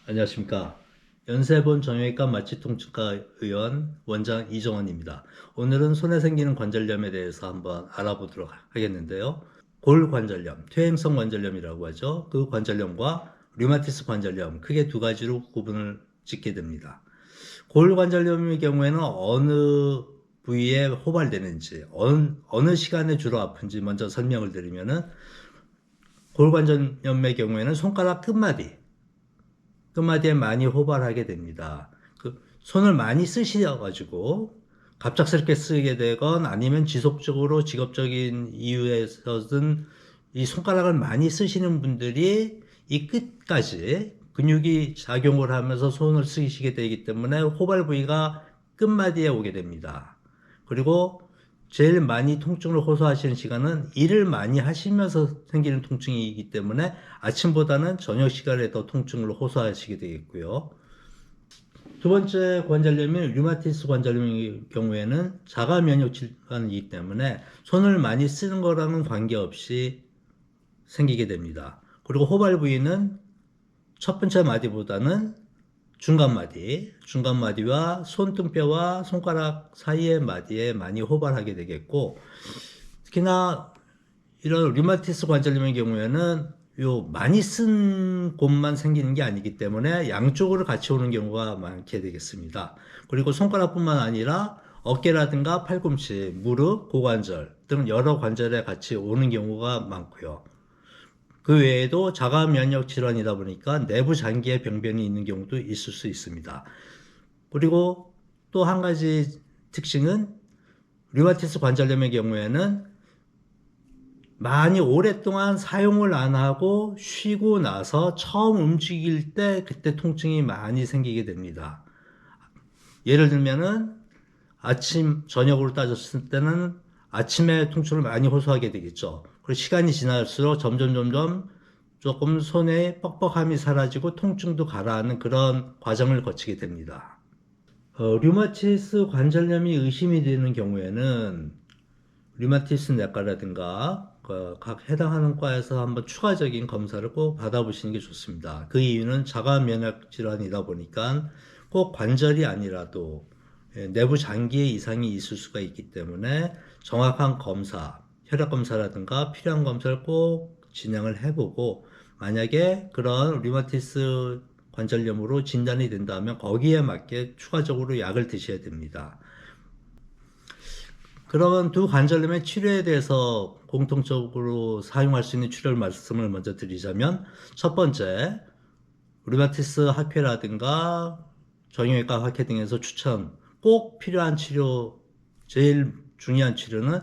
안녕하십니까. 연세본 정형외과 마취통증과 의원 원장 이정원입니다. 오늘은 손에 생기는 관절염에 대해서 한번 알아보도록 하겠는데요. 골관절염, 퇴행성 관절염이라고 하죠. 그 관절염과 류마티스 관절염, 크게 두 가지로 구분을 짓게 됩니다. 골관절염의 경우에는 어느 부위에 호발되는지, 어느 시간에 주로 아픈지 먼저 설명을 드리면은, 골관절염의 경우에는 손가락 끝마디에 많이 호발하게 됩니다. 손을 많이 쓰셔가지고 갑작스럽게 쓰게 되건 아니면 지속적으로 직업적인 이유에서든 이 손가락을 많이 쓰시는 분들이 이 끝까지 근육이 작용을 하면서 손을 쓰시게 되기 때문에 호발 부위가 끝마디에 오게 됩니다. 그리고 제일 많이 통증을 호소하시는 시간은 일을 많이 하시면서 생기는 통증이기 때문에 아침보다는 저녁 시간에 더 통증을 호소하시게 되겠고요. 두 번째 관절염인 류마티스 관절염의 경우에는 자가 면역 질환이기 때문에 손을 많이 쓰는 거랑은 관계없이 생기게 됩니다. 그리고 호발 부위는 첫 번째 마디보다는 중간 마디와 손등뼈와 손가락 사이의 마디에 많이 호발하게 되겠고, 특히나 이런 류마티스 관절염의 경우에는 요 많이 쓴 곳만 생기는 게 아니기 때문에 양쪽으로 같이 오는 경우가 많게 되겠습니다. 그리고 손가락뿐만 아니라 어깨라든가 팔꿈치, 무릎, 고관절 등 여러 관절에 같이 오는 경우가 많고요. 그 외에도 자가 면역 질환이다 보니까 내부 장기에 병변이 있는 경우도 있을 수 있습니다. 그리고 또 한 가지 특징은 류마티스 관절염의 경우에는 많이 오랫동안 사용을 안 하고 쉬고 나서 처음 움직일 때 그때 통증이 많이 생기게 됩니다. 예를 들면은 저녁으로 따졌을 때는 아침에 통증을 많이 호소하게 되겠죠. 그리고 시간이 지날수록 점점 조금 손에 뻑뻑함이 사라지고 통증도 가라앉는 그런 과정을 거치게 됩니다. 류마티스 관절염이 의심이 되는 경우에는 류마티스 내과라든가 각 해당하는 과에서 한번 추가적인 검사를 꼭 받아보시는 게 좋습니다. 그 이유는 자가 면역 질환이다 보니까 꼭 관절이 아니라도 내부 장기에 이상이 있을 수가 있기 때문에 정확한 검사, 혈액 검사라든가 필요한 검사를 꼭 진행을 해보고, 만약에 그런 류마티스 관절염으로 진단이 된다면 거기에 맞게 추가적으로 약을 드셔야 됩니다. 그러면 두 관절염의 치료에 대해서 공통적으로 사용할 수 있는 치료를 말씀을 먼저 드리자면, 첫 번째, 류마티스 학회라든가 정형외과 학회 등에서 꼭 필요한 치료, 제일 중요한 치료는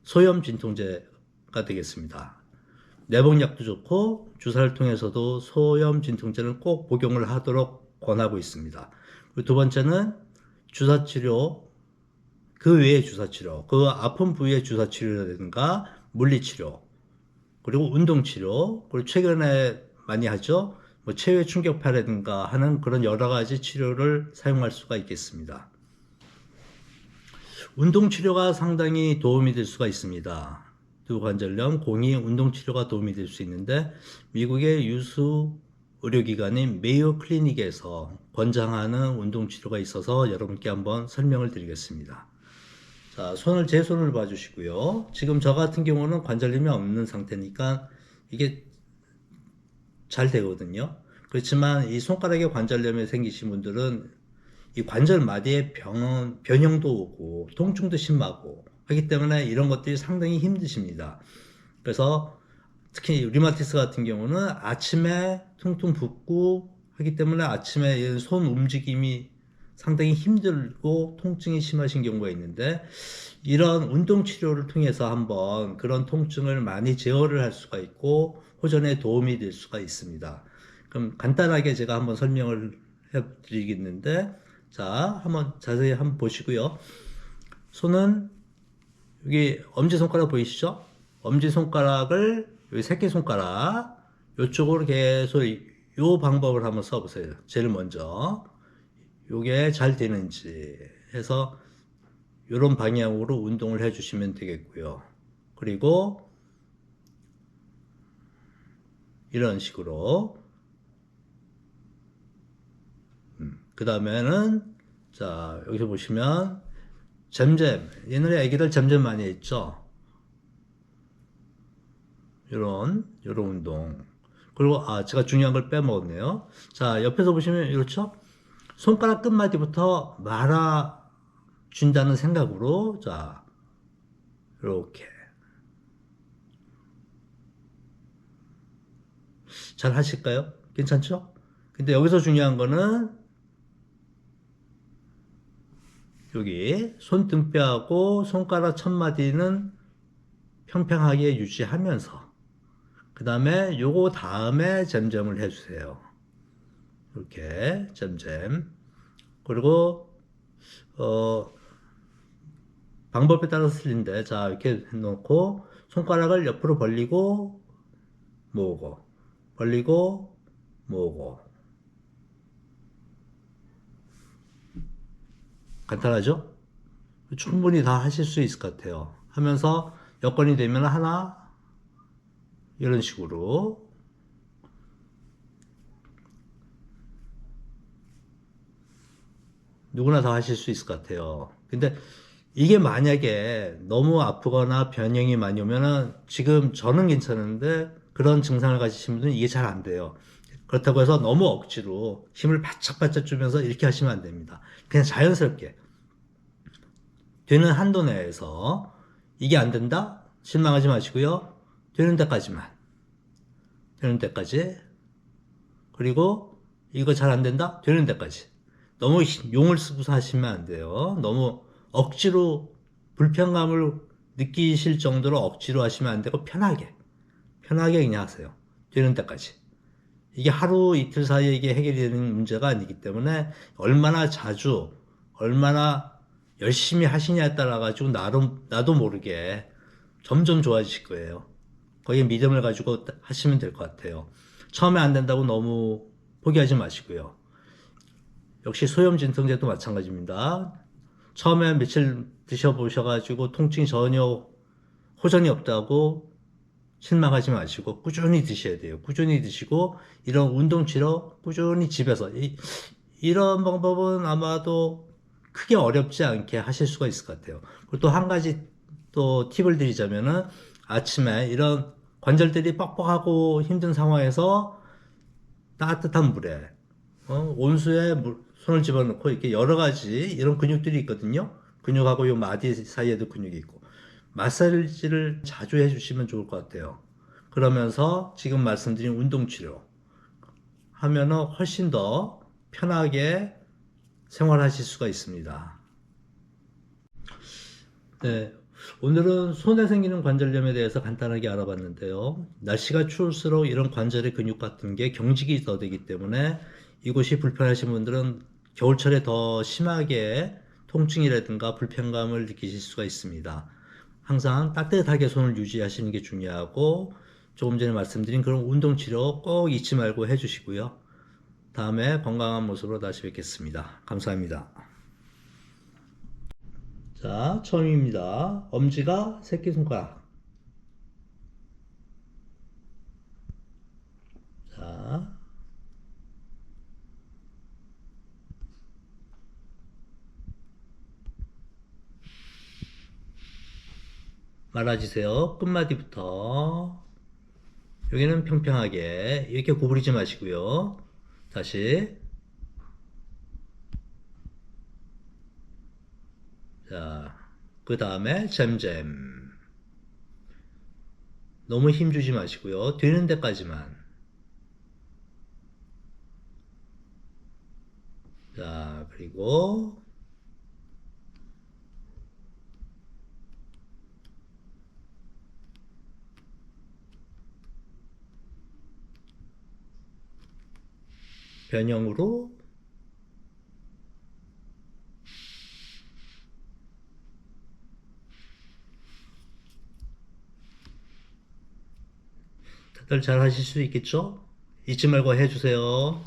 소염 진통제가 되겠습니다. 내복약도 좋고 주사를 통해서도 소염 진통제는 꼭 복용을 하도록 권하고 있습니다. 그리고 두 번째는 주사치료, 그 외의 주사치료, 그 아픈 부위의 주사치료라든가 물리치료, 그리고 운동치료, 그리고 최근에 많이 하죠. 뭐 체외 충격파라든가 하는 그런 여러 가지 치료를 사용할 수가 있겠습니다. 운동치료가 상당히 도움이 될 수가 있습니다. 두 관절염, 공이 운동치료가 도움이 될 수 있는데, 미국의 유수 의료기관인 메이오 클리닉에서 권장하는 운동치료가 있어서 여러분께 한번 설명을 드리겠습니다. 자, 제 손을 봐주시고요. 지금 저 같은 경우는 관절염이 없는 상태니까 이게 잘 되거든요. 그렇지만 이 손가락에 관절염이 생기신 분들은 이 관절 마디에 변형도 오고 통증도 심하고 하기 때문에 이런 것들이 상당히 힘드십니다. 그래서 특히 류마티스 같은 경우는 아침에 퉁퉁 붓고 하기 때문에 아침에 손 움직임이 상당히 힘들고 통증이 심하신 경우가 있는데, 이런 운동 치료를 통해서 한번 그런 통증을 많이 제어를 할 수가 있고 호전에 도움이 될 수가 있습니다. 그럼 간단하게 제가 한번 설명을 해 드리겠는데, 자, 한번 자세히 한번 보시고요. 손은 여기 엄지손가락 보이시죠? 엄지손가락을 여기 새끼손가락 이쪽으로 계속 이 방법을 한번 써보세요. 제일 먼저 이게 잘 되는지 해서 이런 방향으로 운동을 해주시면 되겠고요. 그리고 이런 식으로 그 다음에는, 자, 여기서 보시면, 잼잼. 옛날에 애기들 잼잼 많이 했죠? 요런 운동. 그리고, 제가 중요한 걸 빼먹었네요. 자, 옆에서 보시면, 이렇죠? 손가락 끝마디부터 말아준다는 생각으로, 자, 이렇게. 잘 하실까요? 괜찮죠? 근데 여기서 중요한 거는, 여기 손등뼈하고 손가락 첫마디는 평평하게 유지하면서 그 다음에 요거 다음에 잼잼을 해주세요. 이렇게 잼잼. 그리고 방법에 따라서 틀린데, 자 이렇게 해놓고 손가락을 옆으로 벌리고 모으고 벌리고 모으고. 간단하죠? 충분히 다 하실 수 있을 것 같아요. 하면서 여건이 되면 하나, 이런 식으로. 누구나 다 하실 수 있을 것 같아요. 근데 이게 만약에 너무 아프거나 변형이 많이 오면은, 지금 저는 괜찮은데 그런 증상을 가지신 분들은 이게 잘 안 돼요. 그렇다고 해서 너무 억지로 힘을 바짝바짝 주면서 이렇게 하시면 안 됩니다. 그냥 자연스럽게 되는 한도 내에서. 이게 안 된다? 실망하지 마시고요. 되는 데까지만. 되는 데까지. 그리고 이거 잘 안 된다? 되는 데까지. 너무 용을 쓰고서 하시면 안 돼요. 너무 억지로 불편감을 느끼실 정도로 억지로 하시면 안 되고, 편하게 그냥 하세요. 되는 데까지. 이게 하루 이틀 사이에 이게 해결이 되는 문제가 아니기 때문에, 얼마나 자주, 얼마나 열심히 하시냐에 따라 가지고 나도 모르게 점점 좋아지실 거예요. 거기에 믿음을 가지고 하시면 될 것 같아요. 처음에 안 된다고 너무 포기하지 마시고요. 역시 소염 진통제도 마찬가지입니다. 처음에 며칠 드셔보셔가지고 통증이 전혀 호전이 없다고 실망하지 마시고 꾸준히 드셔야 돼요. 꾸준히 드시고, 이런 운동 치료 꾸준히 집에서, 이런 방법은 아마도 크게 어렵지 않게 하실 수가 있을 것 같아요. 그리고 또 한 가지 또 팁을 드리자면은, 아침에 이런 관절들이 뻑뻑하고 힘든 상황에서 따뜻한 물에, 온수에 손을 집어넣고, 이렇게 여러 가지 이런 근육들이 있거든요. 근육하고 요 마디 사이에도 근육이 있고, 마사지를 자주 해주시면 좋을 것 같아요. 그러면서 지금 말씀드린 운동 치료 하면은 훨씬 더 편하게 생활하실 수가 있습니다. 네, 오늘은 손에 생기는 관절염에 대해서 간단하게 알아봤는데요. 날씨가 추울수록 이런 관절의 근육 같은 게 경직이 더 되기 때문에, 이곳이 불편하신 분들은 겨울철에 더 심하게 통증이라든가 불편감을 느끼실 수가 있습니다. 항상 따뜻하게 손을 유지하시는 게 중요하고, 조금 전에 말씀드린 그런 운동 치료 꼭 잊지 말고 해주시고요. 다음에 건강한 모습으로 다시 뵙겠습니다. 감사합니다. 자, 처음입니다. 엄지가 새끼손가락. 자, 말아주세요. 끝마디부터. 여기는 평평하게 이렇게 구부리지 마시고요. 다시. 자, 그 다음에 잼잼. 너무 힘주지 마시고요. 되는 데까지만. 자, 그리고 변형으로. 다들 잘 하실 수 있겠죠? 잊지 말고 해주세요.